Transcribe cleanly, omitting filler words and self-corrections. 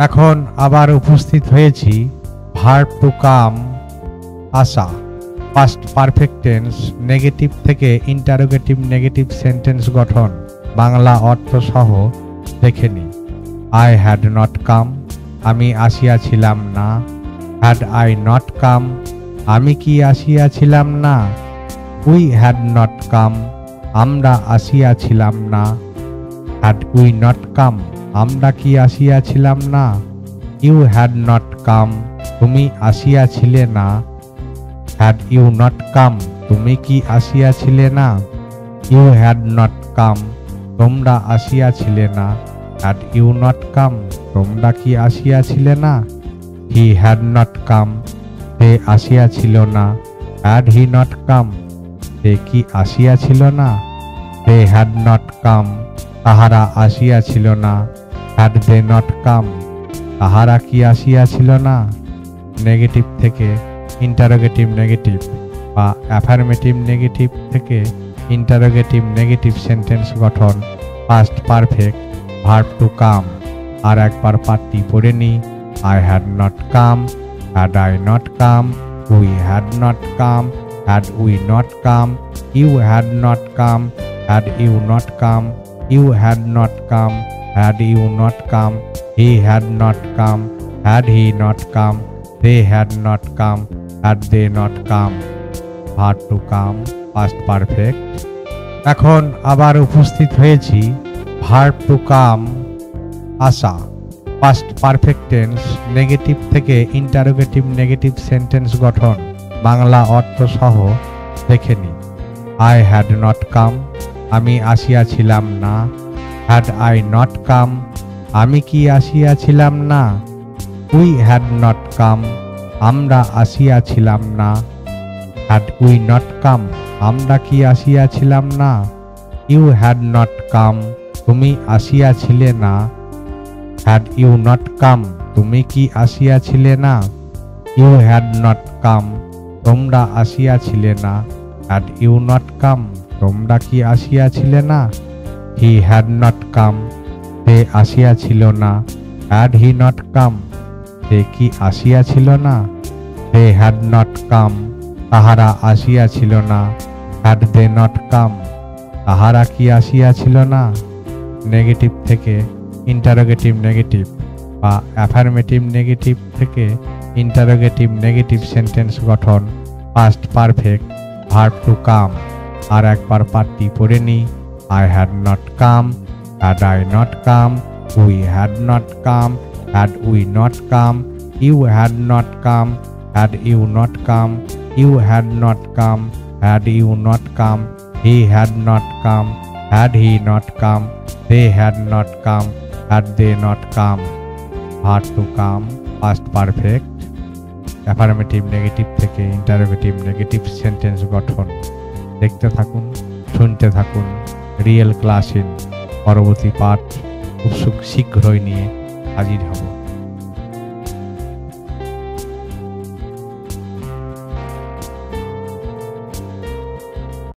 এখন আবার উপস্থিত হয়েছি ভার্ব টু কাম আসা পাস্ট পারফেক্ট টেন্স নেগেটিভ থেকে ইন্টারোগেটিভ নেগেটিভ সেন্টেন্স গঠন বাংলা অর্থ সহ দেখে নিই। আই হ্যাড নট কাম, আমি আসিয়াছিলাম না। হ্যাড আই নট কাম, আমি কি আসিয়াছিলাম না। উই হ্যাড নট কাম, আমরা আসিয়াছিলাম না। হ্যাড উই নট কাম, আমরা কি আসিয়াছিলাম না। ইউ হ্যাড নট কাম, তুমি আসিয়াছিলে না। হ্যাড ইউ নট কাম, তুমি কি আসিয়াছিলে না। ইউ হ্যাড নট কাম, তোমরা আসিয়াছিলে না। হ্যাড ইউ নট কাম, তোমরা কি আসিয়াছিলে না। হি হ্যাড নট কাম, সে আসিয়াছিল না। হ্যাড হি নট কাম, সে কি আসিয়াছিল না। দে হ্যাড নট কাম, তাহারা আসিয়াছিল না। হ্যাড দে নট কাম, তাহারা কি আসিয়াছিল না। নেগেটিভ থেকে ইন্টারোগেটিভ নেগেটিভ বা অ্যাফার্মেটিভ নেগেটিভ থেকে ইন্টারোগেটিভ নেগেটিভ সেন্টেন্স গঠন past perfect verb to come. আর একবার পাঠটি পড়ে নি। I had not come, had I not come, we had not come, had we not come, you had not come, had you not come, you had not come, had you not come, he had not come, had he not come, they had not come, had they not come. Verb to come past perfect। এখন আবার উপস্থিত হয়েছি verb to কাম আসা past perfect tense negative থেকে interrogative negative sentence গঠন বাংলা অর্থ সহ দেখে নিই। আই হ্যাড নট কাম, আমি আসিয়াছিলাম না। হ্যাড আই নট কাম, আমি কি আসিয়াছিলাম না। উই হ্যাড নট কাম, আমরা আসিয়াছিলাম না। হ্যাড উই নট কাম, আমরা কি আসিয়াছিলাম না। ইউ হ্যাড নট কাম, তুমি আসিয়াছিলে না। হ্যাড ইউ নট কাম, তুমি কি আসিয়াছিলে না। ইউ হ্যাড নট কাম, তোমরা আসিয়াছিলে না। হ্যাড ইউ নট কাম, তোমরা কি আসিয়াছিলে না। হি হ্যাড নট কাম, সে আসিয়াছিল না। হ্যাড হি নট কাম, সে কি আসিয়াছিল না। দে হ্যাড নট কাম, তাহারা আসিয়াছিল না। হ্যাড দে নট কাম, তাহারা কি আসিয়াছিল না। নেগেটিভ থেকে ইন্টারোগেটিভ নেগেটিভ বা অ্যাফার্মেটিভ নেগেটিভ থেকে ইন্টারোগেটিভ নেগেটিভ সেন্টেন্স গঠন past perfect verb to come. আর একবার পাঠটি পড়ে নি। I had not come, had I not come, we had not come, had we not come, you had not come, had you not come, you had not come, had you not come, he had not come, had he not come, they had not come, had they not come. Verb to come past perfect affirmative negative থেকে interrogative negative sentence গঠন দেখতে থাকুন, শুনতে থাকুন। Real class in পরবর্তী পাঠ খুব শীঘ্রই নিয়ে হাজির হব।